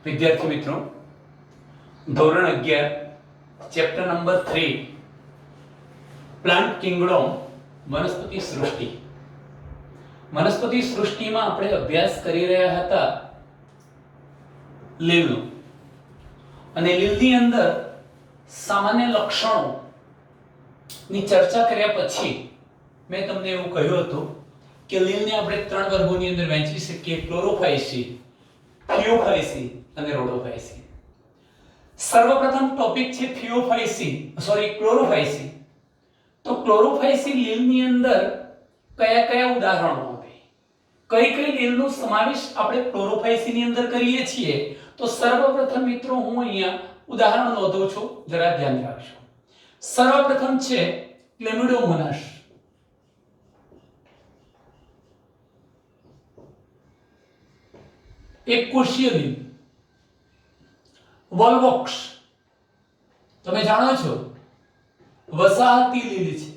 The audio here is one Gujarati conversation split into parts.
વિદ્યાર્થી મિત્રો, ધોરણ 11 ચેપ્ટર નંબર 3 પ્લાન્ટ કિંગડમ વનસ્પતિ સૃષ્ટિ. વનસ્પતિ સૃષ્ટિમાં આપણે અભ્યાસ કરી રહ્યા હતા લીલનો, અને લીલની અંદર સામાન્ય લક્ષણો ની ચર્ચા કર્યા પછી મેં તમને એવું કહ્યું હતું કે લીલને આપણે ત્રણ વર્ગોની અંદર વહેંચી શકીએ: ક્લોરોફાઇસી, થિયોફાઇસી અને રોડોફાઇસી. સર્વપ્રથમ ટોપિક છે ક્લોરોફાઇસી. તો ક્લોરોફાઇસી લીલની અંદર કયા કયા ઉદાહરણો આવે, કઈ લીલનો સમાવેશ આપણે ક્લોરોફાઇસી ની અંદર કરીએ છીએ? તો સર્વપ્રથમ મિત્રો હું અહીંયા ઉદાહરણ નોંધું છું, જરા ધ્યાન રાખજો. સર્વપ્રથમ છે ક્લેમિડોમોનાસ. એક કોષીય લીલ. વોલ્વોક્સ, તમે જાણો છો વસાહતી લીલ છે.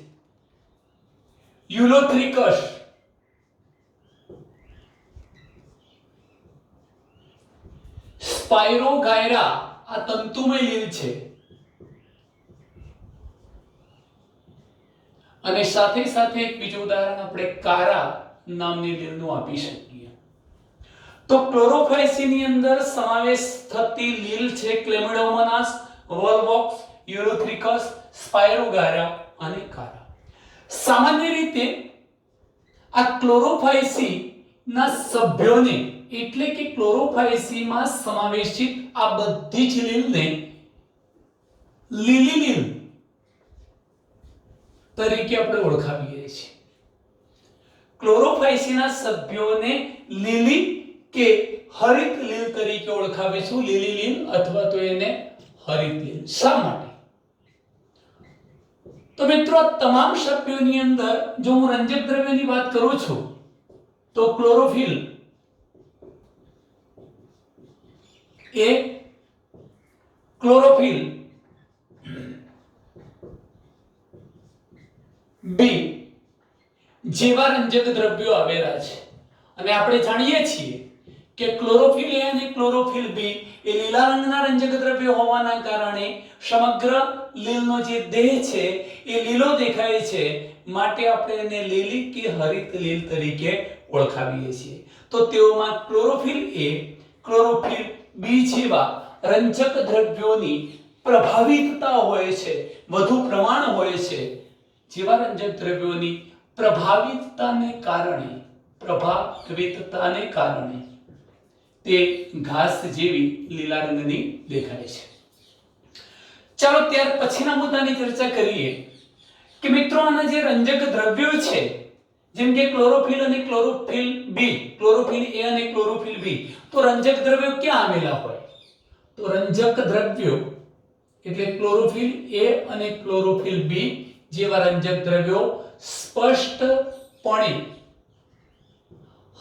યુલોથ્રિકસ, સ્પાઇરોગાયરા, આ તંતુમય લીલ છે. અને સાથે સાથે એક બીજું ઉદાહરણ આપણે કારા નામની લીલનું આપી શકીએ. તો ક્લોરોફાઇસી ની અંદર સમાવેશ થતી લીલ છે ક્લેમિડોમોનાસ, વોલ્વોક્સ, યુલોથ્રિકસ, સ્પાઇરોગાયરા અને કારા. સામાન્ય રીતે આ ક્લોરોફાઇસી ના સભ્યોને, એટલે કે ક્લોરોફાઇસી માં સમાવેશિત આ બધી જ લીલને લીલી લીલ તરીકે આપણે ઓળખાવીએ છીએ. ક્લોરોફાઇસીના સભ્યોને લીલી કે હરિત લીલ તરીકે ઓળખાવીશું. લીલી લીલ અથવા તો એને હરિત લીલ. શા માટે? તો મિત્રો, તમામ સભ્યોની અંદર જો હું રંજક દ્રવ્યની વાત કરું છું તો ક્લોરોફિલ એ ક્લોરોફિલ બી જેવા રંજક દ્રવ્યો આવેલા છે. અને આપણે જાણીએ છીએ કે ક્લોરોફિલ એ અને ક્લોરોફિલ બી એ લીલા રંગના રંજક દ્રવ્યો હોવાના કારણે સમગ્ર લીલનો જે દેહ છે એ લીલો દેખાય છે, માટે આપણે એને લીલી કે હરિત લીલ તરીકે ઓળખાવીએ છીએ. તો તેઓમાં ક્લોરોફિલ એ, ક્લોરોફિલ બી જેવા રંજક દ્રવ્યોની પ્રભાવિતતા હોય છે, વધુ પ્રમાણ હોય છે. જેવા રંજક દ્રવ્યોની પ્રભાવિતતાને કારણે તે ઘાસ જેવી લીલા રંગની દેખાય છે. ચાલો ત્યાર પછીના મુદ્દાની ચર્ચા કરીએ કે મિત્રો, આના જે રંજક દ્રવ્યો છે, જેમ કે ક્લોરોફિલ અને ક્લોરોફિલ બી, ક્લોરોફિલ એ અને ક્લોરોફિલ બી, તો રંજક દ્રવ્યો ક્યાં આવેલા હોય? તો રંજક દ્રવ્યો એટલે ક્લોરોફિલ એ અને ક્લોરોફિલ બી જેવા રંજક દ્રવ્યો સ્પષ્ટપણે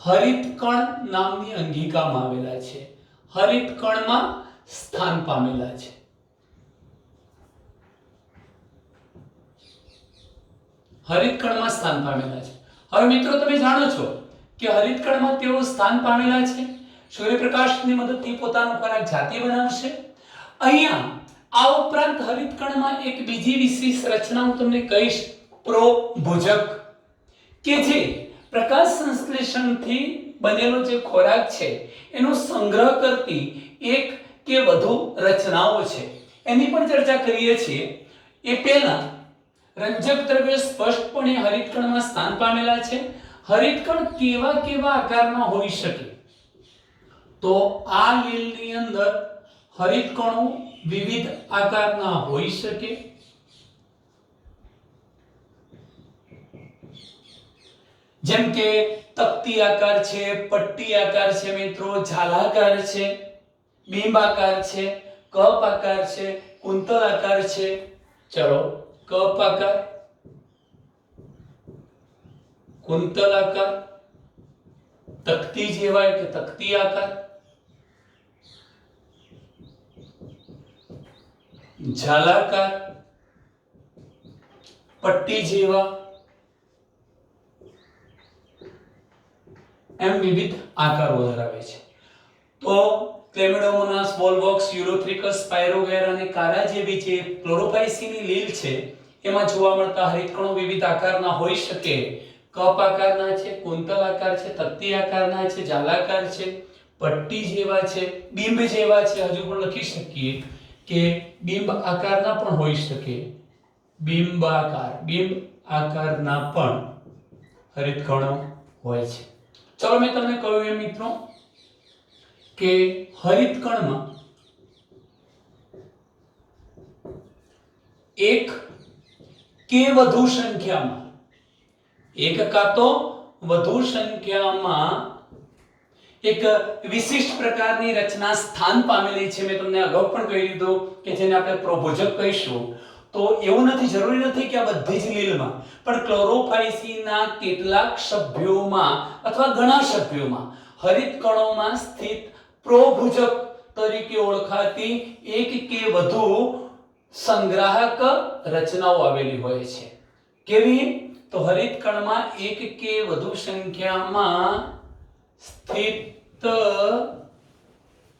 હરિતકણ નામની અંગિકામાં આવેલા છે, હરિતકણમાં સ્થાન પામેલા છે. હરિતકણમાં સ્થાન પામેલા છે. હવે મિત્રો, તમે જાણો છો કે હરિતકણમાં તેઓ સ્થાન પામેલા છે, સૂર્યપ્રકાશની મદદથી પોતાનો ખોરાક જાતે બનાવશે. અહીંયા આ ઉપરાંત હરિતકણમાં એક બીજી વિશેષ રચના હું તમને કહીશ, પ્રોભુજક, કે જે પ્રકાશ સંશ્લેષણથી બનેલો જે ખોરાક છે એનો સંગ્રહ કરતી એક કે વધુ રચનાઓ છે. એની પણ ચર્ચા કરીએ છીએ. એ પહેલા રંજક દ્રવ્યો સ્પષ્ટપણે હરિતકણમાં સ્થાન પામેલા છે. હરિતકણ કેવા કેવા આકારના હોઈ શકે? તો આ લીલની અંદર હરિતકણો વિવિધ આકારના હોઈ શકે. જેમ કે તકતી આકાર છે, પટ્ટી આકાર છે મિત્રો, ઝાલાકાર છે, બિંબાકાર છે, કપ આકાર છે, કુંતલ આકાર છે. ચલો, કપ આકાર, કુંતલ આકાર, તકતી જેવા એટલે તકતી આકાર, ઝાલાકાર, પટ્ટી જેવા, એમ વિવિધ આકારો ધરાવે છે. તો ક્લેમિડોમોનાસ, વોલ્વોક્સ, યુરોથ્રિકસ, સ્પાયરોગેરા અને કારા જેવી જે ક્લોરોફાઇસીની લીલ છે એમાં જોવા મળતા હરિતકણો વિવિધ આકારના હોઈ શકે. કપ આકારના છે, કુંતલ આકાર છે, તકતી આકારના છે, જાલાકાર છે, પટ્ટી જેવા છે, બિંબ જેવા છે. હજુ પણ લખી શકીએ કે બિંબ આકારના પણ હોઈ શકે. બિંબ આકારના પણ હરિતકણો હોય છે. ચલો મેં તમને કહ્યું એમ મિત્રો કે હરિતકણમાં એક કે વધુ સંખ્યામાં, એક કા તો વધુ સંખ્યામાં એક વિશિષ્ટ પ્રકારની રચના સ્થાન પામેલી છે. મેં તમને અગાઉ પણ કહી દીધું કે જેને આપણે પ્રોભોજક કહીશું. તો એવું નથી, જરૂરી નથી કે આ બધી જ લીલમાં, પણ ક્લોરોફાઇસીના કેટલાક સભ્યોમાં અથવા ઘણા સભ્યોમાં હરિતકણોમાં સ્થિત પ્રોભુજક તરીકે ઓળખાતી એક કે વધુ સંગ્રાહક રચનાઓ આવેલી હોય છે. કેવી? તો હરિતકણમાં એક કે વધુ સંખ્યામાં સ્થિત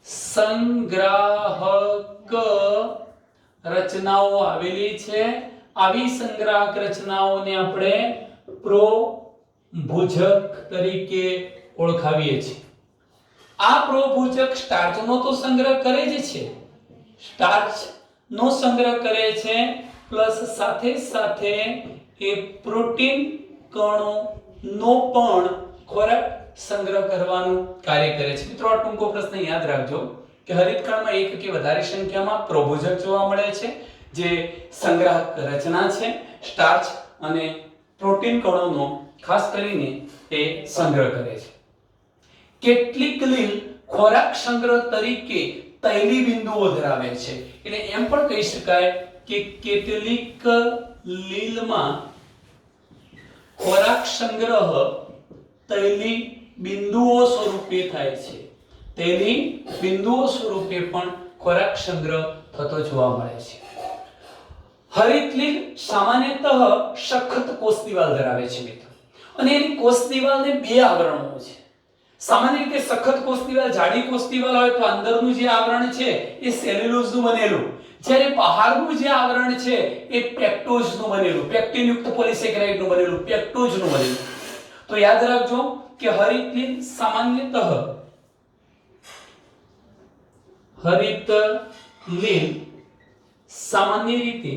સંગ્રાહક રચનાઓ આવેલી છે. આવી સંગ્રાહક રચનાઓને આપણે પ્રોભુજક તરીકે ઓળખાવીએ છીએ. આ પ્રોભુજક સ્ટાર્ચનો તો સંગ્રહ કરે જ છે, સ્ટાર્ચનો સંગ્રહ કરે છે, પ્લસ સાથે સાથે એ પ્રોટીન કણોનો પણ ખોરાક સંગ્રહ કરવાનું કાર્ય કરે છે. મિત્રો આ ટૂંકો પ્રશ્ન યાદ રાખજો કે હરિતકણમાં એક કે વધારે સંખ્યામાં પ્રોભુજક જોવા મળે છે જે સંગ્રાહક રચના છે, સ્ટાર્ચ અને પ્રોટીન કણોનો ખાસ કરીને એ સંગ્રહ કરે છે. કેટલીક લીલ ખોરાક સંગ્રહ તરીકે તૈલી બિંદુઓ ધરાવે છે. એટલે એમ પણ કહી શકાય કે કેટલીક લીલમાં ખોરાક સંગ્રહ તૈલી બિંદુઓ સ્વરૂપે થાય છે. તૈલી બિંદુઓ સ્વરૂપે પણ ખોરાક સંગ્રહ થતો જોવા મળે છે. હરિત લીલ સામાન્યતઃ સખત કોષ દિવાલ ધરાવે છે મિત્રો, અને એની કોષ દિવાલને બે આવરણો છે. સામાન્ય રીતે સખત કોષ દિવાલ, જાડી કોષ દિવાલ હોય તો અંદરનું જે આવરણ છે એ સેલ્યુલોઝનું બનેલું, જ્યારે બહારનું જે આવરણ છે એ પેક્ટોઝનું બનેલું, પેક્ટિન યુક્ત પોલિસેકેરાઇડનું બનેલું, પેક્ટોઝનું બનેલું. તો યાદ રાખજો કે હરિત લીલ સામાન્ય રીતે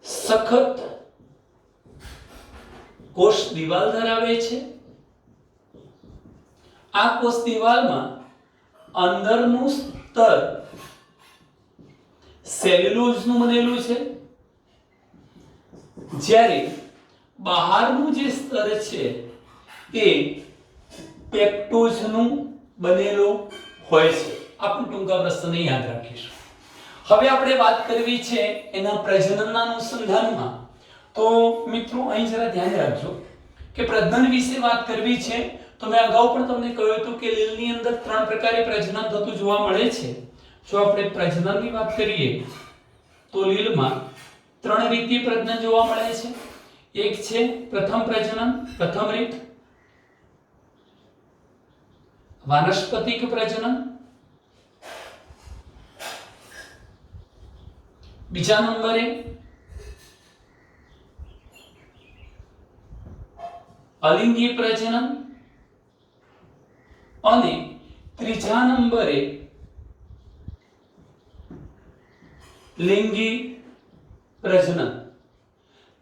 સખત કોષ દિવાલ ધરાવે છે. આ કોષ દિવાલમાં અંદરનું સ્તર સેલ્યુલોઝનું બનેલું છે, જ્યારે બહારનું જે સ્તર છે એ પેક્ટોઝનું બનેલું હોય છે. આપણે ટૂંકા પ્રશ્નને યાદ રાખીશું. હવે આપણે વાત કરવી છે એના પ્રજનનના અનુસંધાનમાં. તો મિત્રો અહીં જરા ધ્યાન રાખજો કે પ્રજનન વિશે વાત કરવી છે તો મેં અગાઉ પણ તમને કહ્યું હતું કે લીલની અંદર ત્રણ પ્રકારે પ્રજનન થતું જોવા મળે છે. જો આપણે પ્રજનનની વાત કરીએ તો લીલમાં ત્રણ રીતે પ્રજનન જોવા મળે છે. એક છે પ્રથમ પ્રજનન, પ્રથમ રીત, વાનસ્પતિક પ્રજનન, બીજા નંબરે અલિંગી પ્રજનન અને ત્રીજા નંબરે લિંગી પ્રજનન.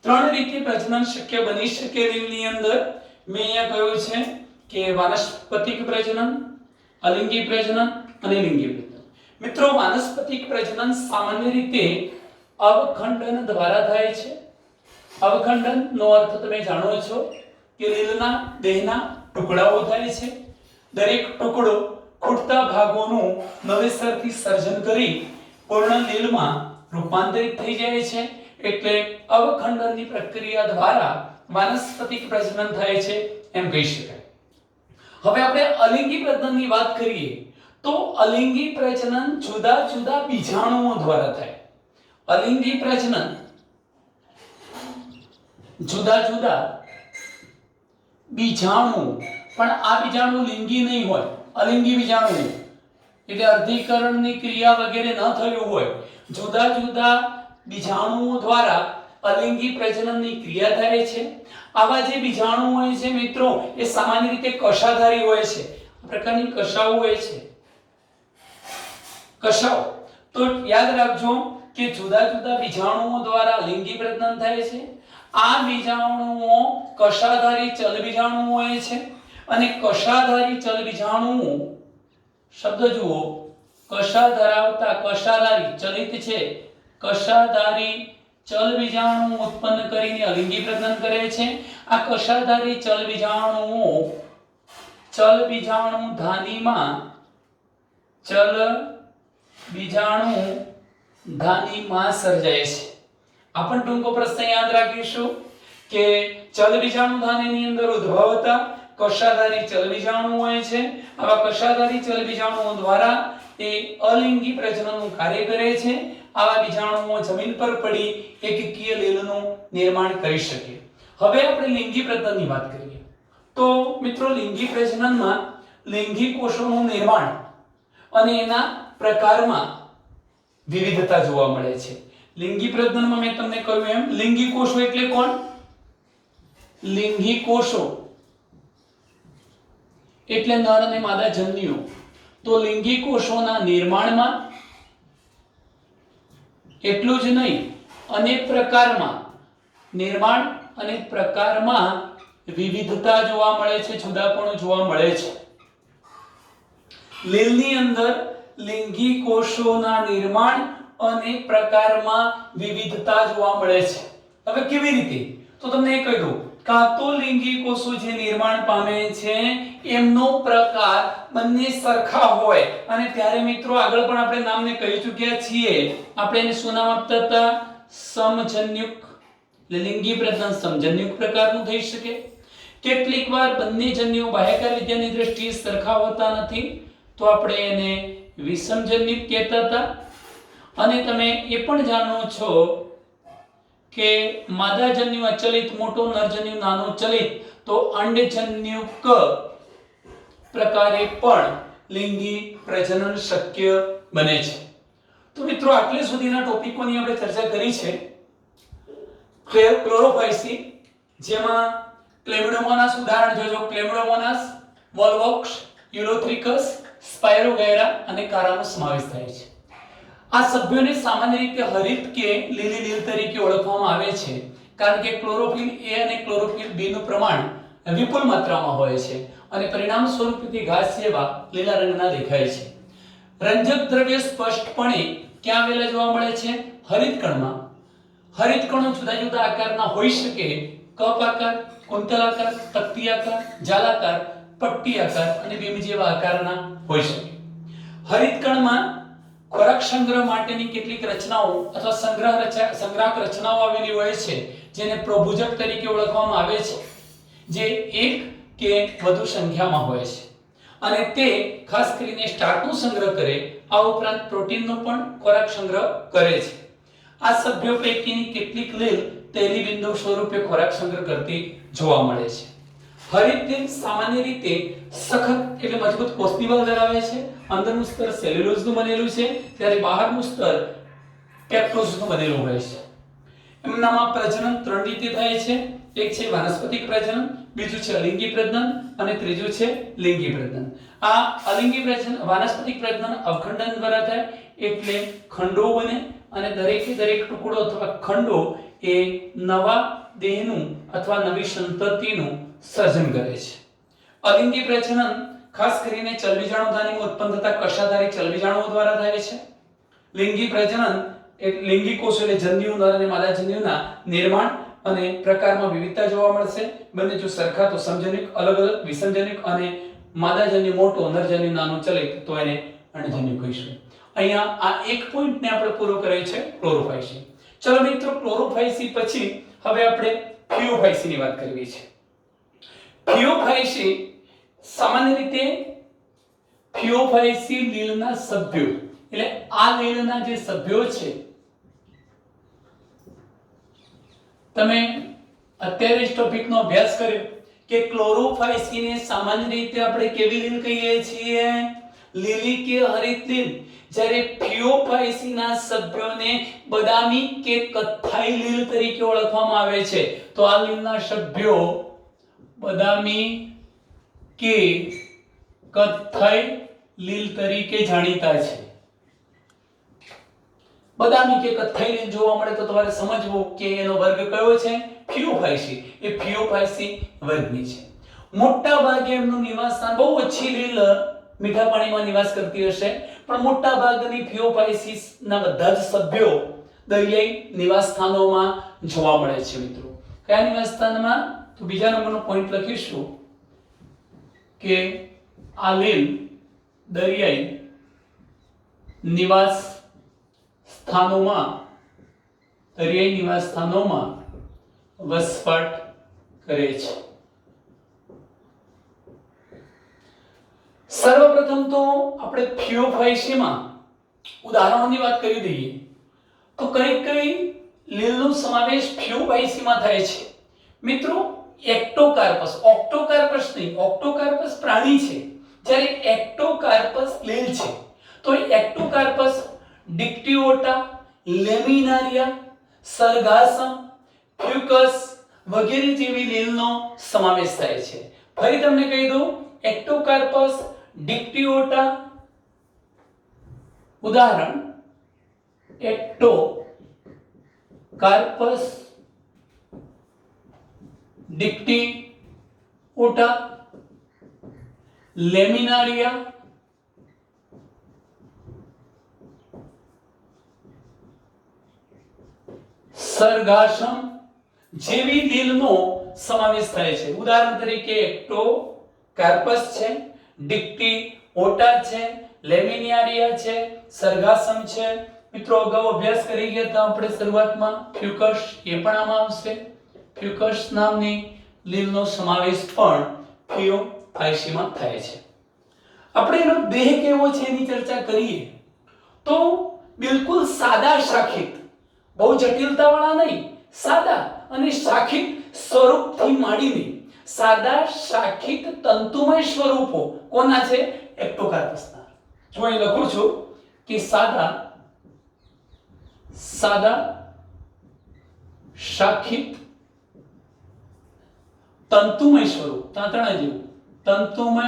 ત્રણ રીતે પ્રજનન શક્ય બની શકે લીલની અંદર. મેં અહીંયા કહ્યું છે કે વાનસ્પતિક પ્રજનન, અલિંગી પ્રજનન અને લિંગી પ્રજનન. મિત્રો વાનસ્પતિક પ્રજનન સામાન્ય રીતે અવખંડન દ્વારા થાય છે. અવખંડનનો અર્થ તમે જાણો છો કે લીલના દેહના ટુકડાઓ થાય છે. દરેક ટુકડો ખૂટતા ભાગોનું નવેસરથી સર્જન કરી પૂર્ણ લીલમાં રૂપાંતરિત થઈ જાય છે. એટલે અવખંડનની પ્રક્રિયા દ્વારા વાનસ્પતિક પ્રજનન થાય છે એમ કહી શકાય. હવે આપણે અલિંગી પ્રજનનની વાત કરીએ તો અલિંગી પ્રજનન જુદા જુદા બીજાણુઓ દ્વારા થાય. અલિંગી પ્રજનન જુદા જુદા બીજાણુ, પણ આ બીજાણુ લિંગી નહીં હોય, અલિંગી બીજાણુ, એટલે અર્ધીકરણની ક્રિયા વગેરે ન થયું હોય, જુદા જુદા બીજાણુઓ દ્વારા અલિંગી પ્રજનનની ક્રિયા થાય છે. આવા જે બીજાણુ હોય છે મિત્રો, એ સામાન્ય રીતે કશાધારી હોય છે. આ પ્રકારની કશાઓ હોય છે, કશાઓ. તો યાદ રાખજો કે જુદા જુદા બીજાણુઓ દ્વારા લિંગી પ્રજનન થાય છે. આ બીજાણુઓ કશાધારી ચલ બીજાણુ હોય છે, અને કશાધારી ચલ બીજાણુઓ, શબ્દ જુઓ, કશા ધરાવતા, કશાધારી ચલિત છે, કશાધારી ચલ બીજાણુ ઉત્પન્ન કરીને અલિંગી પ્રજનન કરે છે. આ કશાધારી ચલ બીજાણુ ધાનીમાં, ચલ બીજાણુ ધાનીમાં સર્જાય છે. આપણ ટૂંકો પ્રશ્ન યાદ રાખીશું કે ચલ બીજાણુ ધાનીની અંદર ઉદ્ભવતા કશાધારી ચલ બીજાણુ હોય છે. આવા કશાધારી ચલ બીજાણુઓ દ્વારા એ અલિંગી પ્રજનનનું કાર્ય કરે છે. આવા બીજાણુઓ જમીન પર પડી એકકીય લીલનું નિર્માણ કરી શકે. હવે આપણે લિંગી પ્રજનનની વાત કરીએ તો મિત્રો, લિંગી પ્રજનનમાં લિંગી કોષોનું નિર્માણ અને એના પ્રકારમાં વિવિધતા જોવા મળે છે. લિંગી પ્રજનનમાં મેં તમને કહ્યું એમ, લિંગી કોષો એટલે કોણ? લિંગી કોષો એટલે નર અને માદા જન્યુઓ. તો લિંગી કોષોના નિર્માણમાં એટલું જ નહીં, અનેક પ્રકારમાં નિર્માણ અને પ્રકારમાં વિવિધતા જોવા મળે છે, જુદાપણું જોવા મળે છે. લીલની અંદર લિંગી કોષોના નિર્માણ અને પ્રકારમાં વિવિધતા જોવા મળે છે. હવે કેવી રીતે? તો તમને એ કહી દઉં, કાં તો લિંગી કોષો જે નિર્માણ પામે છે એમનો પ્રકાર બંને સરખા હોય, અને ત્યારે મિત્રો આગળ પણ આપણે નામને કહી ચૂક્યા છીએ, આપણે એને શું નામ આપતા હતા? સમજન્યુક. એટલે લિંગી પ્રજનન સમજન્યુક પ્રકારનું થઈ શકે. કેટલીક વાર બંને જન્યુઓ બાહ્યકાર વિદ્યાની દ્રષ્ટિએ સરખા હોતા નથી, તો આપણે એને વિષમજન્યુક કહેતા હતા. અને તમે એ પણ જાણો છો કે માદા જન્યુ અચલિત મોટો, નરજન્યુ નાનો ચલિત, તો અંડજન્યુક પ્રકારે પણ લિંગી પ્રજનન શક્ય બને છે. તો મિત્રો, આટલે સુધીના ટોપિકોની આપણે ચર્ચા કરી છે. ક્લોરોફાઇસી, જેમાં ક્લેમિડોમોનાસ ઉદાહરણ જોજો, ક્લેમિડોમોનાસ, વોલ્વોક્સ, યુલોથ્રિકસ, સ્પાયરોગેરા અને કારાનો સમાવેશ થાય છે. આ સભ્યોને સામાન્ય રીતે હરિત કે લીલી લીલ તરીકે ઓળખવામાં આવે છે, કારણ કે ક્લોરોફિલ એ અને ક્લોરોફિલ બી નું પ્રમાણ વિપુલ માત્રામાં હોય છે, અને પરિણામ સ્વરૂપે તે ઘાસ જેવા લીલા રંગના દેખાય છે. રંજક દ્રવ્ય સ્પષ્ટપણે ક્યાં આવેલા જોવા મળે છે? હરિત કણમાં. હરિત કણો જુદા જુદા આકારના હોઈ શકે, કપ આકાર, કુંતલ આકાર, તકતી આકાર, જાલાકાર, પટ્ટી આકાર અને બીમ જેવા આકારના હોઈ શકે. હરિત કણમાં ખોરાક સંગ્રહ માટેની કેટલીક રચનાઓ અથવા સંગ્રાહક રચનાઓ આવેલી હોય છે, જેને પ્રભુજક તરીકે ઓળખવામાં આવે છે, જે એક કે વધુ સંખ્યામાં હોય છે, અને તે ખાસ કરીને સ્ટાર્ચનો સંગ્રહ કરે, આ ઉપરાંત પ્રોટીનનો પણ ખોરાક સંગ્રહ કરે છે. આ સભ્યો પૈકીની કેટલીક લીલ તેલી બિંદુ સ્વરૂપે ખોરાક સંગ્રહ કરતી જોવા મળે છે. હરિત લીલ સામાન્ય રીતે સખત એટલે મજબૂત કોષ દિવાલ ધરાવે છે. અંદરનું સ્તર સેલ્યુલોઝનું બનેલું છે, ત્યારે બહારનું સ્તર પેપ્ટોઝનું બનેલું હોય છે. એમનામાં પ્રજનન ત્રણ રીતે થાય છે. એક છે વાનસ્પતિક પ્રજનન, બીજું છે અલિંગી પ્રજનન, અને ત્રીજું છે લિંગી પ્રજનન. આ અલિંગી પ્રજનન, વાનસ્પતિક પ્રજનન અવખંડન દ્વારા થાય, એટલે ખંડો બને, અને દરેકે દરેક ટુકડો અથવા ખંડો એ નવા દેહનું અથવા નવી સંતતિનું સર્જન કરે છે. અલિંગી પ્રજનન ખાસ કરીને ચલબીજાણુ ધાનીમાં ઉત્પન્ન થતા કશાધારી ચલબીજાણુઓ દ્વારા થાય છે. લિંગી પ્રજનન એટલે લિંગી કોષો એટલે જન્યુ, નર અને માદા જન્યુના નિર્માણ અને પ્રકારમાં વિવિધતા જોવા મળશે. બંને જો સરખા તો સમજન્યુક, અલગ અલગ વિષમજન્યુક, અને માદા જન્યુ મોટો, નર જન્યુ નાનો ચલિત, તો એને અંડજન્યુ કહીશું. અહીંયા આ એક પોઈન્ટને આપણે પૂરો કર્યો છે, ક્લોરોફાઇસી. ચલો મિત્રો, ક્લોરોફાઇસી પછી હવે આપણે ફિયોફાઇસીની વાત કરવી છે. ફિયોફાઇસી સામાન્ય રીતે ફિયોફાઇસી લીલના સભ્યો, એટલે આ લીલના જે સભ્યો છે, તમે અત્યારે જ ટોપિકનો અભ્યાસ કર્યો કે ક્લોરોફાયસીને સામાન્ય રીતે આપણે કેવી લીલ કહીએ છીએ? લીલી કે હરિત લીલ. જ્યારે ફિયોફાયસીના સભ્યોને બદામી કે કથ્થાઈ લીલ તરીકે ઓળખવામાં આવે છે. તો આ લીલના સભ્યો બદામી કે કથ્થાઈ લીલ તરીકે જાણીતા છે. બદામી કે કથ્થાઈ લીલ જોવા મળે તો તમારે સમજવું કે એનો વર્ગ કયો છે? ફિયોફાયસી. એ ફિયોફાયસી વર્ગની છે. મોટા ભાગે એમનું નિવાસ સ્થાન, બહુ ઓછી લીલ મીઠા પાણીમાં નિવાસ કરતી હશે, પણ મોટા ભાગની ફિયોફાયસીના બધા જ સભ્યો દરિયાઈ નિવાસ સ્થાનોમાં જોવા મળે છે. મિત્રો કયા નિવાસ સ્થાનમાં? તો બીજા નંબરનો પોઈન્ટ લખીશું કે આ લીલ દરિયાઈ નિવાસ સ્થાનોમાં વસવાટ કરે છે. સર્વપ્રથમ તો આપણે ફિયોફાયસીમાં ઉદાહરણોની વાત કરી દઈએ તો કઈ લીલનો સમાવેશ ફિયોફાયસીમાં થાય છે? મિત્રો એક્ટોકાર્પસ, ઓક્ટોકાર્પસ નહીં, ઓક્ટોકાર્પસ પ્રાણી છે, જ્યારે એક્ટોકાર્પસ લીલ છે. તો એક્ટોકાર્પસ ડિક્ટિઓટા, લેમિનારિયા, સરગાસમ, ફ્યુકસ વગેરે જેવી લીલનો સમાવેશ થાય છે. ફરી તમને કહી દઉં, એક્ટોકાર્પસ, ડિક્ટિઓટા, ઉદાહરણ એક્ટોકાર્પસ, ડિક્ટિઓટા, લેમિનારિયા, સરગાસમ જેવી લીલનો સમાવેશ થાય છે. ઉદાહરણ તરીકે એક્ટોકાર્પસ છે, ડિક્ટિઓટા છે, લેમિનારિયા છે, સરગાસમ છે. મિત્રો અગાઉ અભ્યાસ કરી ગયા હતા આપણે શરૂઆતમાં, ફ્યુકસ એ પણ આમાં આવશે. ફ્યુકસ નામની લીલનો સમાવેશ પણ ફિયોફાયસીમાં થાય છે. આપણે એનો દેહ કેવો છે એની ચર્ચા કરીએ તો બિલકુલ સાદા શાખિત, બહુ જટિલતાવાળા નહીં, સાદા અને શાખિત સ્વરૂપથી માંડીને સાદા શાખિત તંતુમય સ્વરૂપો કોના છે? એક્ટોકાર્પસના. જો અહીં લખું છું કે સાદા શાખિત તંતુમય સ્વરૂપ, તાંતણા જેવું તંતુમય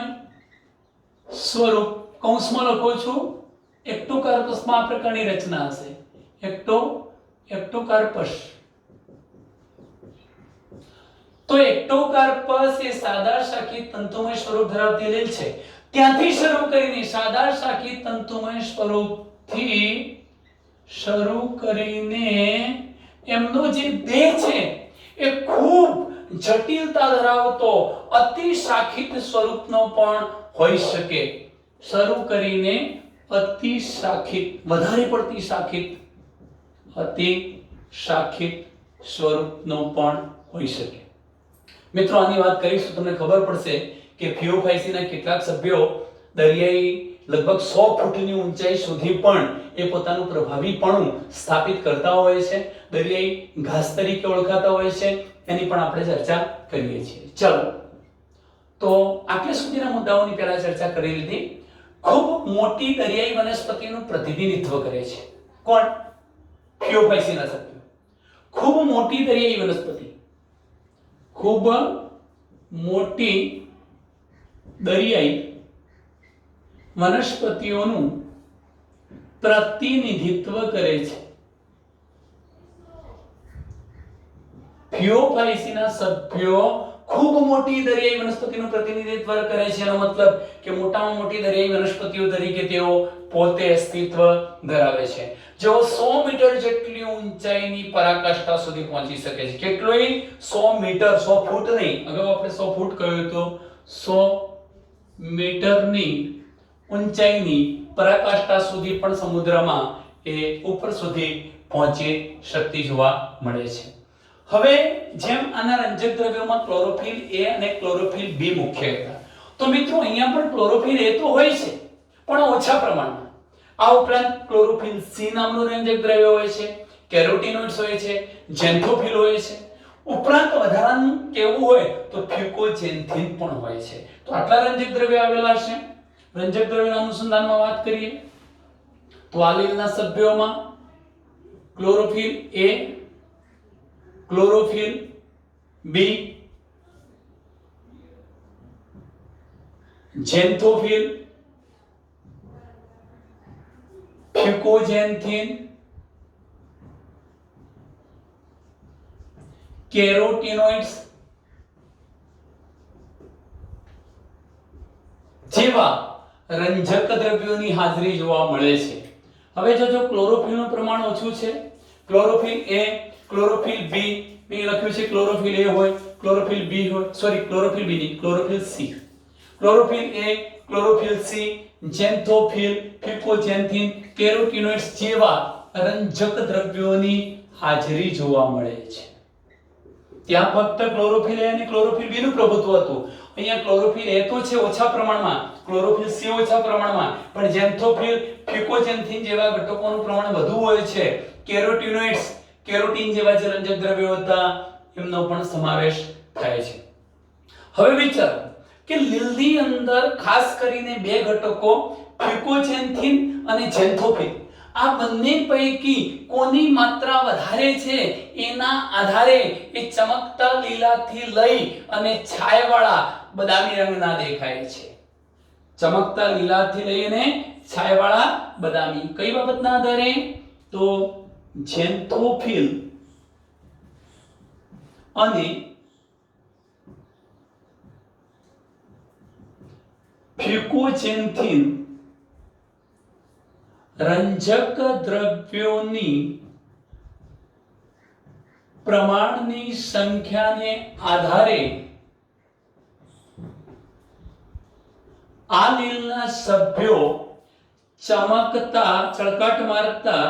સ્વરૂપ, કૌંસમાં લખું છું. એક્ટોકાર્પસમાં આ પ્રકારની રચના હશે. એક્ટોકાર્પસ. તો એક્ટોકાર્પસ એ સાદા શાખિત તંતુમય સ્વરૂપ ધરાવતી લીલ છે. ત્યાંથી શરૂ કરીને સાદા શાખિત તંતુમય સ્વરૂપથી શરૂ કરીને એમનો જે દેહ છે એ ખૂબ જટિલતા ધરાવતો અતિ શાખિત સ્વરૂપનો પણ હોઈ શકે. શરૂ કરીને અતિ શાખિત, વધારે પડતી શાખિત, અતિ શાખિત સ્વરૂપનો પણ હોઈ શકે. મિત્રો આની વાત કરીશું તમને ખબર પડશે કે ફિયોફાયસીના કેટલાક સભ્યો દરિયાઈ લગભગ 100 ફૂટની ઊંચાઈ સુધી પણ એ પોતાનું પ્રભાવીપણું સ્થાપિત કરતા હોય છે, દરિયાઈ ઘાસ તરીકે ઓળખાતા હોય છે. એની પણ આપણે ચર્ચા કરીએ છીએ. ચલો, તો આટલે સુધીના મુદ્દાઓની પહેલા ચર્ચા કરી લીધી. ખૂબ મોટી દરિયાઈ વનસ્પતિનું પ્રતિનિધિત્વ કરે છે કોણ? ફિયોફાયસીના સભ્યો. ખૂબ મોટી દરિયાઈ વનસ્પતિ, ખૂબ મોટી દરિયાઈ વનસ્પતિઓનું પ્રતિનિધિત્વ કરે છે. ફિયોફાયસીના સભ્યો ખૂબ મોટી દરિયાઈ વનસ્પતિનું પ્રતિનિધિત્વ કરે છે. એનો મતલબ કે મોટામાં મોટી દરિયાઈ વનસ્પતિઓ તરીકે તેઓ પોતે અસ્તિત્વ ધરાવે છે. જેઓ 100 મીટર જેટલી ઊંચાઈની પરાકાષ્ઠા સુધી પહોંચી શકે છે. કેટલોય 100 મીટર, 100 ફૂટ નહીં, અગાઉ આપણે 100 ફૂટ કહ્યું તો 100 મીટરની ઊંચાઈની પરાકાષ્ઠા સુધી પણ સમુદ્રમાં એ ઉપર સુધી પહોંચી શકતી જોવા મળે છે. હવે જેમ આના રંજક દ્રવ્યોમાં ક્લોરોફિલ એ અને ક્લોરોફિલ બી મુખ્ય હતા, તો મિત્રો અહીંયા પણ ક્લોરોફિલ એ તો હોય છે પણ ઓછા પ્રમાણમાં. આ ઉપરાંત ક્લોરોફિલ સી નામનું રંજક દ્રવ્ય હોય છે, કેરોટીનોઇડ્સ હોય છે, ઝેન્થોફિલ હોય છે. ઉપરાંત વધારાનું કેવું હોય તો ફ્યુકોજેન્થિન પણ હોય છે. તો આટલા રંજક દ્રવ્ય આવેલા છે. રંજક દ્રવ્યના અનુસંધાનમાં વાત કરીએ તો આ લીલના સભ્યોમાં ક્લોરોફિલ A, ક્લોરોફિલ B, ઝેન્થોફિલ, ફ્યુકોજેન્થિન, કેરોટીનોઇડ્સ જેવા રંજક દ્રવ્યોની હાજરી જોવા મળે છે. હવે જો ક્લોરોફિલનું પ્રમાણ ઓછું છે, ક્લોરોફિલ A, ક્લોરોફિલ B, મેં લખ્યું છે ક્લોરોફિલ A હોય, ક્લોરોફિલ B હોય, સોરી ક્લોરોફિલ B નહીં, chlorophyll C, chlorophyll A, chlorophyll C, ઝેન્થોફિલ, ફ્યુકોજેન્થિન, કેરોટીનોઇડ્સ જેવા રંજક દ્રવ્યોની હાજરી જોવા મળે છે. ત્યાં ફક્ત ક્લોરોફિલ A અને ક્લોરોફિલ B નું પ્રભુત્વ હતું. અહીંયા ક્લોરોફિલ A તો છે ઓછા પ્રમાણમાં, ક્લોરોફિલ C ઓછા પ્રમાણમાં, પણ ઝેન્થોફિલ, ફ્યુકોજેન્થિન જેવા ઘટકોનું પ્રમાણ વધુ હોય છે. કેરોટીનોઇડ્સ, કેરોટીન જેવા જે રંજક દ્રવ્યો હતા એમનો પણ સમાવેશ થાય છે. હવે વિચારો કે લીલની અંદર ખાસ કરીને બે ઘટકો ફ્યુકોજેન્થિન અને ઝેન્થોફિલ, આ બંને પૈકી કોની માત્રા વધારે છે એના આધારે એ ચમકતા લીલાથી લઈ અને છાયાવાળા બદામી રંગના દેખાય છે. ચમકતા લીલાથી લઈને છાયાવાળા બદામી કઈ બાબતના આધારે? તો ઝેન્થોફિલ અને ફ્યુકોજેન્થિન રંજક દ્રવ્યોની પ્રમાણની સંખ્યાને આધારે આ લીલના સભ્યો ચમકતા, ચળકટ મારતા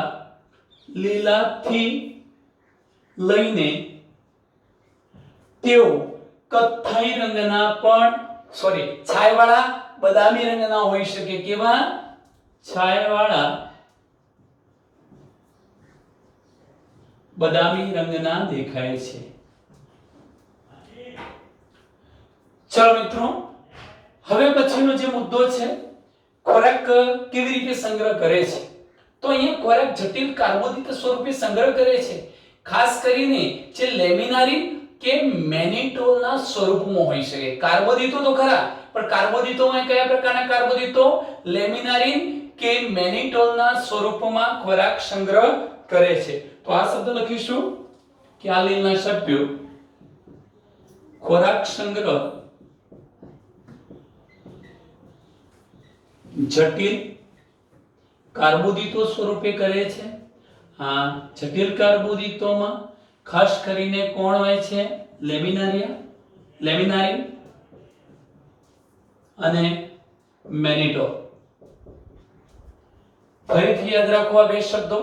લીલાથી લઈને તેઓ કથ્થાઈ રંગના પણ છાયવાળા બદામી રંગના હોઈ શકે. કેવા? છાયાવાળા બદામી રંગના દેખાય છે. ચાલો મિત્રો, હવે પછીનો જે મુદ્દો છે ખોરાક કેવી રીતે સંગ્રહ કરે છે. તો અહીંયા ખોરાક જટિલ કાર્બોદિત સ્વરૂપે સંગ્રહ કરે છે. ખાસ કરીને જે લેમિનારિન કે મેનિટોલના સ્વરૂપમાં હોઈ શકે. કાર્બોદિતો તો ખરા, પણ કાર્બોદિતોમાં કયા પ્રકારના કાર્બોદિતો? લેમિનારિન કે મેનિટોલના સ્વરૂપમાં ખોરાક સંગ્રહ કરે છે. તો આ શબ્દ લખીશું કે આ લીલના સભ્યો ખોરાક સંગ્રહ જટિલ કાર્બોદિતો સ્વરૂપે કરે છે. આ જટિલ કાર્બોદિતોમાં ખાસ કરીને કોણ હોય છે? લેમિનારિન અને મેનિટોલ. ફરીથી યાદ રાખો આ બે શબ્દો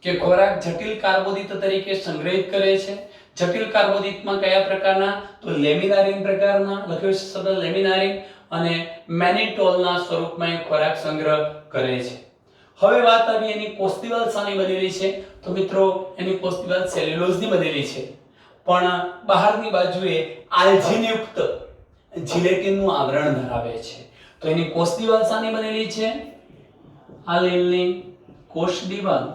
કે ખોરાક જટિલ કાર્બોદિત તરીકે સંગ્રહિત કરે છે. જટિલ કાર્બોદિતમાં કયા પ્રકારના? તો લેમિનારિન પ્રકારના, લખ્યો છે શબ્દ લેમિનારિન, અને મેનિટોલના સ્વરૂપમાં ખોરાક સંગ્રહ કરે છે. હવે વાત આવી એની કોષ દિવાલ શાની બનેલી છે? તો મિત્રો એની કોષ દિવાલ સેલ્યુલોઝની બનેલી છે, પણ બહારની બાજુએ આલ્જીનયુક્ત જિલેટિનનું આવરણ ધરાવે છે. તો એની કોષ દિવાલ શાની બનેલી છે? આ લીલની કોષ દિવાલ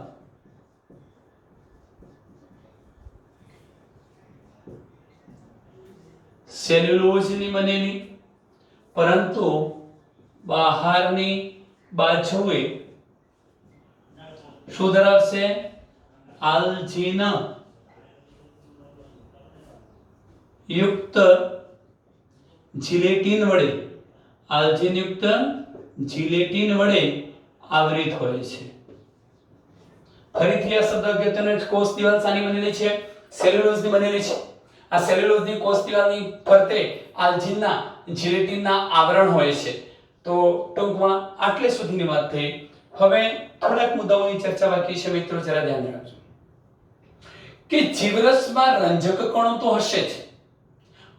સેલ્યુલોઝની બનેલી, પરંતુ બહારની બાજુએ શું ધરાવશે? આલ્જીન યુક્ત જિલેટિન વડે, આલ્જીન યુક્ત જિલેટિન વડે આવૃત હોય છે. ફરીથી આ શબ્દ અગત્યનો છે. કોષ દિવાલ શાની બનેલી છે? સેલ્યુલોઝની બનેલી છે. આ સેલ્યુલોઝની કોષ દિવાલની ફરતે આલ્જીનના જિલેટિનના આવરણ હોય છે. તો ટૂંકમાં આટલે સુધીની વાત થઈ. હવે થોડાક મુદ્દાઓની ચર્ચા બાકી છે મિત્રો, જરા ધ્યાન રાખજો કે જીવરસમાં રંજક કણો તો હશે જ,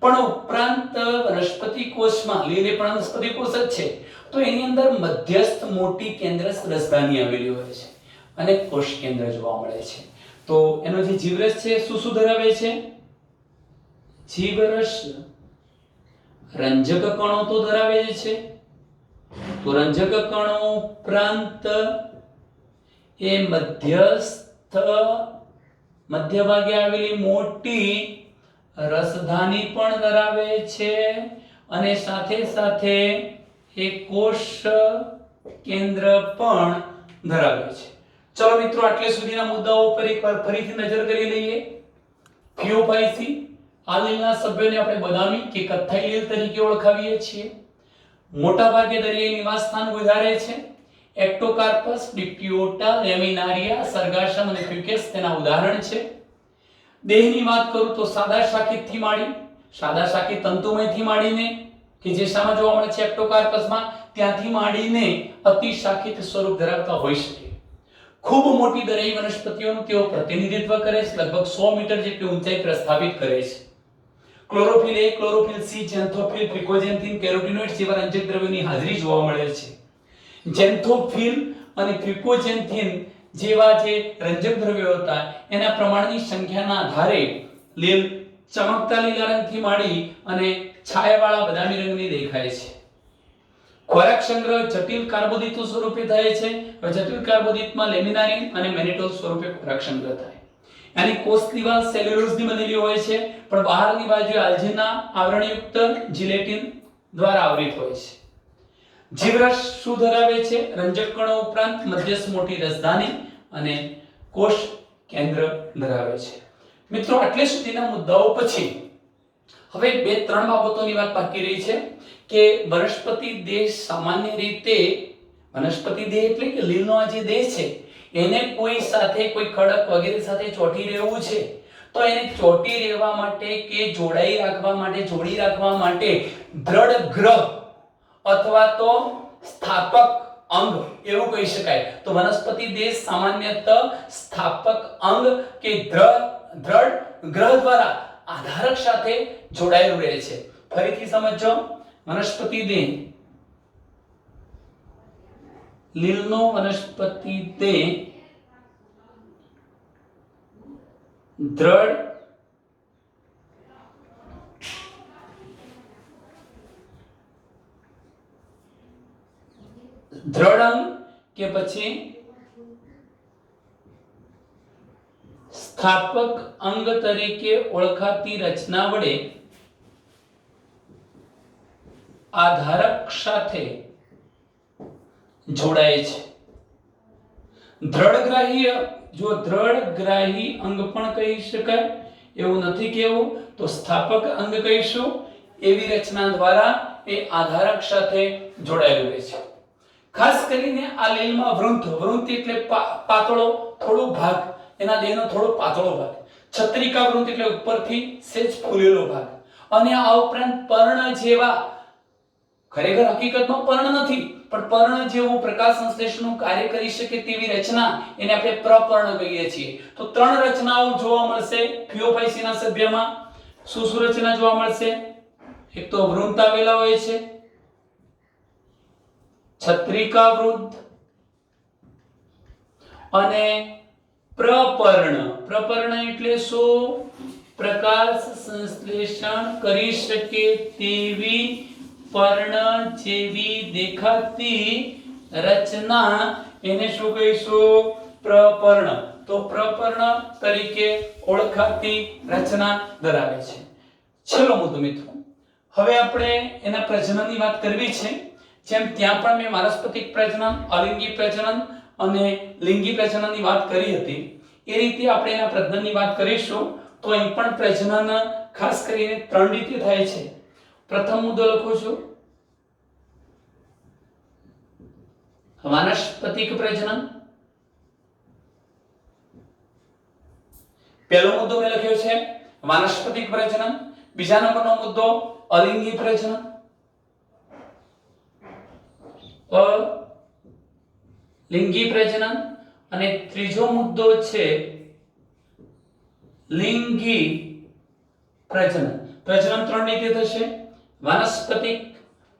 પણ ઉપરાંત વનસ્પતિ કોષમાં, લીલે પણ વનસ્પતિ કોષ જ છે, તો એની અંદર મધ્યસ્થ મોટી કેન્દ્રસ્થ રસધાની આવેલી હોય છે અને કોષ કેન્દ્ર જોવા મળે છે. તો એનો જે જીવરસ છે શું ધરાવે છે? જીવરસ રંજક કણો તો ધરાવે છે, તો રંજક કણો ઉપરાંત એ મધ્ય ભાગે આવેલી મોટી રસધાની પણ ધરાવે છે અને સાથે સાથે એક કોષ કેન્દ્ર પણ ધરાવે છે. ચલો મિત્રો, આટલે સુધીના મુદ્દાઓ પર એકવાર ફરીથી નજર કરી લઈએ. ફિયોફાઇસી આ લીલના સભ્યોને આપણે બદામી કે કથ્થાઈ લીલ તરીકે ઓળખાવીએ છીએ. મોટા ભાગે દરિયાઈ નિવાસ સ્થાન વધારે છે. એક્ટોકાર્પસ, ડિપ્યુટા, લેમિનારિયા, સરગાસમ અને ફ્યુકેસ તેના ઉદાહરણ છે. દેહની વાત કરું તો સાદા શાખિતથી તંતુમયથી માંડીને કે જે શામાં જોવા મળે છે એક્ટોકાર્પસમાં, ત્યાંથી માંડીને અતિશાખિત સ્વરૂપ ધરાવતા હોઈ શકે. ખૂબ મોટી દરિયાઈ વનસ્પતિઓનું તેઓ પ્રતિનિધિત્વ કરે છે. લગભગ 100 મીટર જેટલી ઊંચાઈ પ્રસ્થાપિત કરે છે. ક્લોરોફિલ એ, ક્લોરોફિલ સી, ઝેન્થોફિલ, ફ્રિકોજેન્થિન, કેરોટીનોઇડ્સ જેવા રંજક દ્રવ્યોની હાજરી જોવા મળે છે. ઝેન્થોફિલ અને ફ્રિકોજેન્થિન જેવા જે રંજક દ્રવ્યો હતા એના પ્રમાણની સંખ્યાના આધારે લીલ ચમકતા લીલા રંગથી માંડી અને છાયાવાળા બદામી રંગની દેખાય છે. ખોરાક સંગ્રહ જટિલ કાર્બોદિતો સ્વરૂપે થાય છે. જટિલ કાર્બોદિતમાં લેમિનારિન અને મેનિટોલ સ્વરૂપે ખોરાક સંગ્રહ થાય. આની કોષ દિવાલ સેલ્યુલોઝની બનેલી હોય છે, પણ બહારની બાજુએ આલ્જિનના આવરણયુક્ત જિલેટિન દ્વારા આવરિત હોય છે. જીવરસ શું ધરાવે છે? રંજક કણો ઉપરાંત મધ્યસ્થ મોટી રસધાની અને કોષ કેન્દ્ર ધરાવે છે. મિત્રો, આટલે સુધીના મુદ્દાઓ પછી હવે 2-3 બાબતોની વાત બાકી રહી છે કે વનસ્પતિ દેહ સામાન્ય રીતે, વનસ્પતિ દેહ એટલે કે લીલનો આ જે દેહ છે એને કોઈ સાથે, કોઈ ખડક વગેરે સાથે ચોંટી રહેવું છે, તો એને ચોંટી રહેવા માટે કે જોડી રાખવા માટે દ્રઢ ગ્રહ અથવા તો સ્થાપક અંગ એવું કહી શકાય. તો વનસ્પતિ દેહ સામાન્યતઃ સ્થાપક અંગ કે દ્રઢ ગ્રહ દ્વારા આધારક સાથે જોડાયેલું રહે છે. ફરીથી સમજો, વનસ્પતિ દેહ, લીલનો વનસ્પતિ દેહ દ્રઢ અંગ કે પછી સ્થાપક અંગ તરીકે ઓળખાતી રચના વડે આધારક સાથે જોડાય છે. દ્રઢગ્રાહી અંગ પણ કહી શકાય, એવું નથી કહેવું તો સ્થાપક અંગ કહીશું. એવી રચના દ્વારા એ આધારક સાથે જોડાયેલું રહે છે. ખાસ કરીને આ લીલમાં વૃંત એટલે પાતળો થોડો ભાગ, એના દેહનો થોડો પાતળો ભાગ. છત્રિકા વૃંત એટલે ઉપરથી સેજ ફૂલેલો ભાગ. અને આ ઉપરાંત પર્ણ જેવા, ખરેખર હકીકતમાં પર્ણ નથી પણ પર્ણ જેવું પ્રકાશ સંશ્લેષણનું કાર્ય કરી શકે તેવી રચના એને આપણે પ્રપર્ણ કહીએ છીએ. તો 3 રચનાઓ જોવા મળશે ફિયોફાઇસીના સભ્યમાં. શું રચના જોવા મળશે? એક તો વૃંત આવેલા હોય છે, છત્રિકા વૃંત અને પ્રપર્ણ એટલે શું? પ્રકાશ સંશ્લેષણ કરી શકે તેવી પર્ણ જેવી દેખાતી રચના એને શું કહીશું? પ્રપર્ણ. તો પ્રપર્ણ તરીકે ઓળખાતી રચના ધરાવે છે. ચલો મિત્રો, હવે આપણે એના પ્રજનનની વાત કરવી છે. જેમ ત્યાં પણ મેં વાનસ્પતિક પ્રજનન, અલિંગી પ્રજનન અને લિંગી પ્રજનનની વાત કરી હતી, એ રીતે આપણે એના પ્રજનનની વાત કરીશું. તો અહીં પણ પ્રજનન ખાસ કરીને 3 રીતે થાય છે. પ્રથમ મુદ્દો લખું છું, વાનસ્પતિક પ્રજનન. પહેલો મુદ્દો મેં લખ્યો છે વાનસ્પતિક પ્રજનન. બીજા નંબરનો મુદ્દો અલિંગી પ્રજનન. લિંગી પ્રજનન. અને ત્રીજો મુદ્દો છે લિંગી પ્રજનન. પ્રજનન 3 રીતે થશે: વાનસ્પતિક,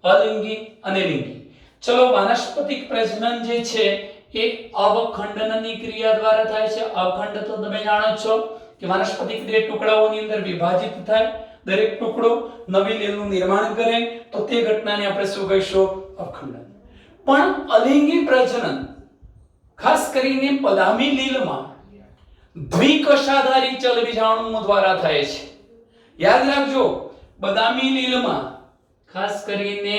અલિંગી અને લિંગી. ચલો, વાનસ્પતિક પ્રજનન જે છે એ અવખંડનની ક્રિયા દ્વારા થાય છે. અખંડ તો તમે જાણો છો કે વાનસ્પતિક દેહ ટુકડાઓની અંદર વિભાજિત થાય, દરેક ટુકડો નવી લીલનું નિર્માણ કરે તો તે ઘટનાને આપણે શું કહીશું? અવખંડન. પણ અલિંગી પ્રજનન ખાસ કરીને બદામી લીલમાં દ્વિકશાધારી ચલ બીજાણુઓ દ્વારા થાય છે. યાદ રાખજો, બદામી લીલમાં ખાસ કરીને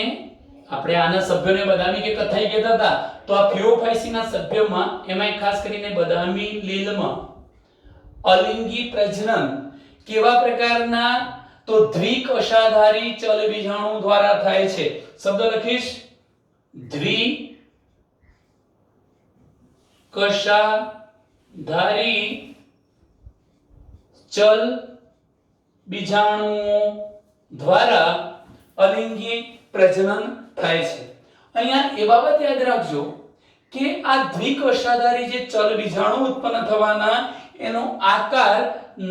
આપણે આના સભ્યોને બદામી કે કથાઈ કહેતા હતા, તો આ ફિયોફાઇસીના સભ્યોમાં એમાં ખાસ કરીને બદામી લીલમાં અલિંગી પ્રજનન કેવા પ્રકારના? તો દ્વિકશાધારી ચલ બીજાણુ દ્વારા થાય છે. શબ્દ લખીશ, દ્વિકશાધારી ચલ બીજાણુઓ દ્વારા અલિંગી પ્રજનન થાય છે. અહીંયા એ બાબત યાદ રાખજો કે આ દ્વિકશાધારી જે ચલ બીજાણુ ઉત્પન્ન થવાના એનો આકાર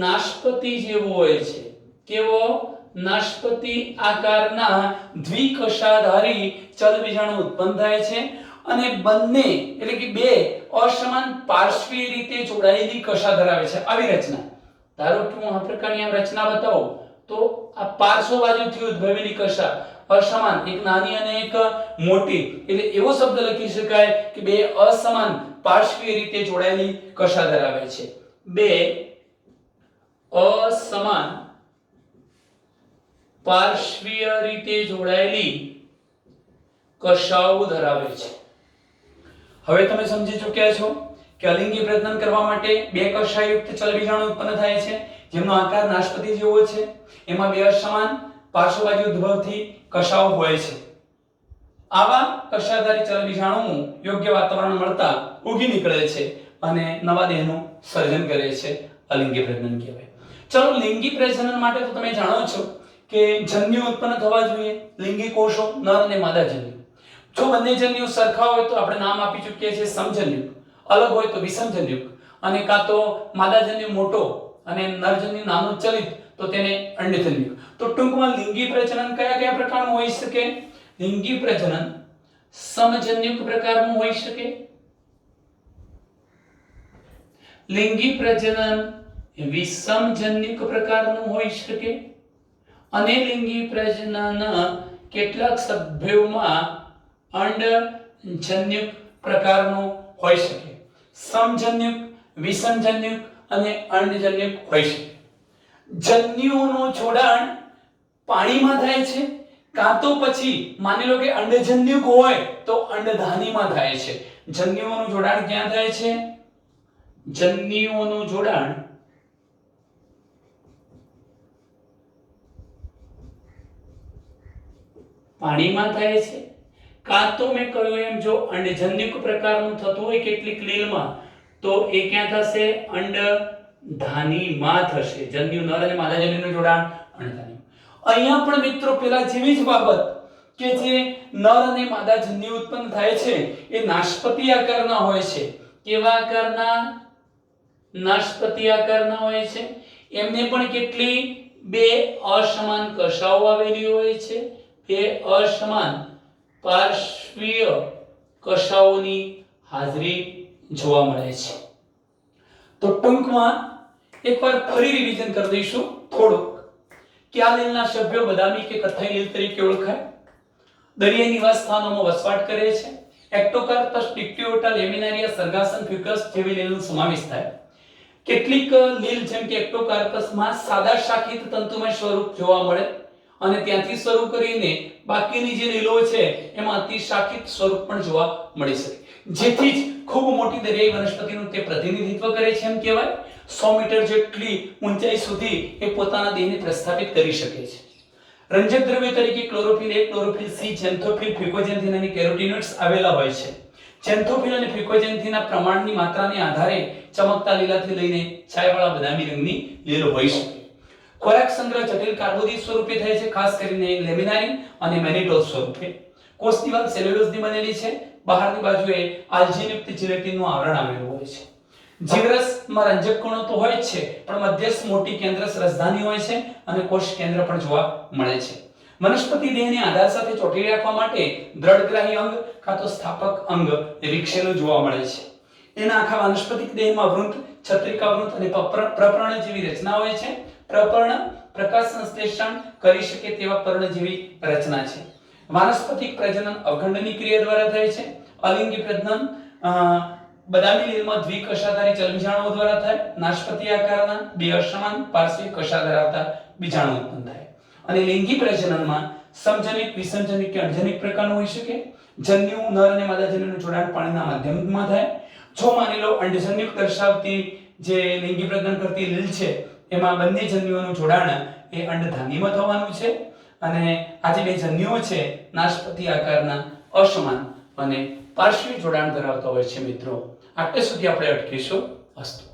નાશપતિ જેવો હોય છે. કેવો? નાશપતિ આકારના દ્વિકશાધારી ચલ બીજાણુ ઉત્પન્ન થાય છે અને બંને એટલે કે બે અસમાન પાર્શ્વીય રીતે જોડાયેલી કશા ધરાવે છે. આવી રચના, ધારો કે હું આ પ્રકારની આમ રચના બતાવું તો આ પાર્શ્વ બાજુથી ઉદ્ભવેલી કશા અસમાન, એક નાની અને એક મોટી, એટલે એવો શબ્દ લખી શકાય કે બે અસમાન પાર્શ્વીય રીતે જોડાયેલી કશા ધરાવે છે. બે અસમાન પાર્શ્વીય રીતે જોડાયેલી કશાઓ ધરાવે છે. હવે તમે સમજી ચૂક્યા છો કે અલિંગી પ્રજનન કરવા માટે બે કશાયુક્ત ચલ બીજાણુ ઉત્પન્ન થાય છે જેમનો આકાર નાશપતિ જેવો છે. એમાં બે અસમાન પાર્શ્વ બાજુ ઉદ્ભવતી કશાઓ હોય છે. આવા કશાધારી ચલ બીજાણુ યોગ્ય વાતાવરણ મળતા ઉગી નીકળે છે અને નવા દેહનું સર્જન કરે છે. અલિંગી પ્રજનન કહેવાય. ચલો, લિંગી પ્રજનન માટે તો તમે જાણો છો કે જન્યુ ઉત્પન્ન થવા જોઈએ, લિંગી કોષો, નર અને માદા જન્યુ. જો બંને જન્યુ સરખા હોય તો આપણે નામ આપી ચૂક્યા છે સમજન્યુક, અલગ હોય તો વિષમજન્યુક, અને કાં તો માદા જન્યુ મોટો અને નર જન્યુ નાનું ચલિત તો તેને અંડજન્યુક. તો ટૂંકમાં લિંગી પ્રજનન કયા કયા પ્રકારનું હોઈ શકે? લિંગી પ્રજનન સમજન્યુક પ્રકારનું હોઈ શકે, લિંગી પ્રજનન વિષમજન્યુક પ્રકારનું હોઈ શકે, અને લિંગી પ્રજનન કેટલાક સભ્યોમાં અંડજન્યુક પ્રકારનું હોઈ શકે. સમજન્યુક, વિષમજન્યુક અને અંડજન્યુક હોઈ શકે. જન્યુઓનું જોડાણ પાણીમાં થાય છે, કાં તો પછી માની લો કે અંડજન્યુક હોય તો અંડધાનીમાં થાય છે. જન્યુઓનું જોડાણ ક્યાં થાય છે? જન્યુઓનું જોડાણ પાણીમાં થાય છે, કાં તો મેં કહ્યું એમ જો અંડજન્યુક પ્રકારનું થતું હોય કેટલીક લીલમાં તો એ ક્યાં થશે? અંડધાનીમાં થશે. જન્યુ નર અને માદા જન્યુનું જોડાણ અંડધાની. અહીંયા પણ મિત્રો પેલા જેવી જ બાબત કે જે નર અને માદા જન્યુ ઉત્પન્ન થાય છે એ નાશપતિ આકારના હોય છે. કેવા આકારના? નાશપતિ આકારના હોય છે. એમને પણ કેટલી? બે અસમાન કશાઓ આવેલી હોય છે, બે અસમાન પાર્શ્વીય કશાઓની હાજરી જોવા મળે છે. તો ટૂંકમાં એકવાર ફરી રિવિઝન કરી દઈશું થોડુંક કે આ લીલના સભ્યો બદામી કે કથ્થાઈ લીલ તરીકે ઓળખાય, દરિયાઈ નિવાસ સ્થાનોમાં વસવાટ કરે છે, એક્ટોકાર્પસ, ડિક્ટિયોટા, લેમિનારિયા, સર્ગાસન, ફ્યુકસ જેવી લીલનો સમાવેશ થાય. કેટલીક લીલ જેમ કે એક્ટોકાર્પસમાં સાદા શાખિત તંતુમય સ્વરૂપ જોવા મળે અને ત્યાંથી શરૂ કરીને બાકીની જે લીલો છે એમાં અતિશાખિત સ્વરૂપ પણ જોવા મળી શકે, જેથી જ ખૂબ મોટી દરિયાઈ વનસ્પતિનું તે પ્રતિનિધિત્વ કરે છે. એમ કહેવાય 100 મીટર જેટલી ઊંચાઈ સુધી એ પોતાના દેહને પ્રસ્થાપિત કરી શકે છે. રંજક દ્રવ્ય તરીકે ક્લોરોફિલ A, ક્લોરોફિલ C, ઝેન્થોફિલ, ફ્યુકોઝેન્થિન અને કેરોટીનોઇડ્સ આવેલા હોય છે. ઝેન્થોફિલ અને ફ્યુકોઝેન્થિનના પ્રમાણની માત્રાને આધારે ચમકતા લીલાથી લઈને છાયાવાળા બદામી રંગની લીલો હોઈ શકે. ખોરાક સંગ્રહ જટિલ કાર્બોદિત સ્વરૂપે થાય છે, ખાસ કરીને લેમિનારિન અને મેનિટોઝ સ્વરૂપે. કોષ દિવાલ સેલ્યુલોઝની બનેલી છે, બહારની બાજુએ આલ્જિનયુક્ત જીલેટિનનું આવરણ આવેલું હોય છે. જીવરસમાં રંજક કણો તો હોય જ છે પણ મધ્યસ્થ મોટી કેન્દ્રસ રસધાની હોય છે અને કોષ કેન્દ્ર પણ જોવા મળે છે. વનસ્પતિ દેહને આધાર સાથે ચોંટી રાખવા માટે દ્રઢગ્રાહી અંગ કાં તો સ્થાપક અંગ વિકસેલું જોવા મળે છે. એના આખા વાનસ્પતિક દેહમાં વૃંત, છત્રિકા વૃંત અને પ્રપર્ણ જેવી રચના હોય છે. પ્રપર્ણ પ્રકાશ સંશ્લેષણ કરી શકે તેવા પર્ણ જેવી રચના છે. વાનસ્પતિક પ્રજનન અવખંડની ક્રિયા દ્વારા થાય છે. અલિંગી પ્રજનન બદામી લીલમાં દ્વિકશાધારી ચલબીજાણુઓ દ્વારા થાય. નાશપતિ આકારના બે અસમાન પાર્શ્વિક કશા ધરાવતા બીજાણુ ઉત્પન્ન થાય. અને લિંગી પ્રજનનમાં સમજનિક, વિસંજનિક કે અંજનિક પ્રકારનું હોઈ શકે. જન્યુ નર અને માદા જન્યુનું જોડાણ પાણીના માધ્યમમાં થાય. જો માની લો અંડજન્યુક દર્શાવતી જે લિંગી પ્રજનન કરતી લીલ છે એમાં બંને જન્યુઓનું જોડાણ એ અંડધાનીમાં થવાનું છે. અને આ જે બે જન્યુઓ છે નાશપતિ આકારના અસમાન અને પાર્શ્વિક જોડાણ ધરાવતા હોય છે. મિત્રો આટલે સુધી આપણે અટકીશું. અસ્તુ.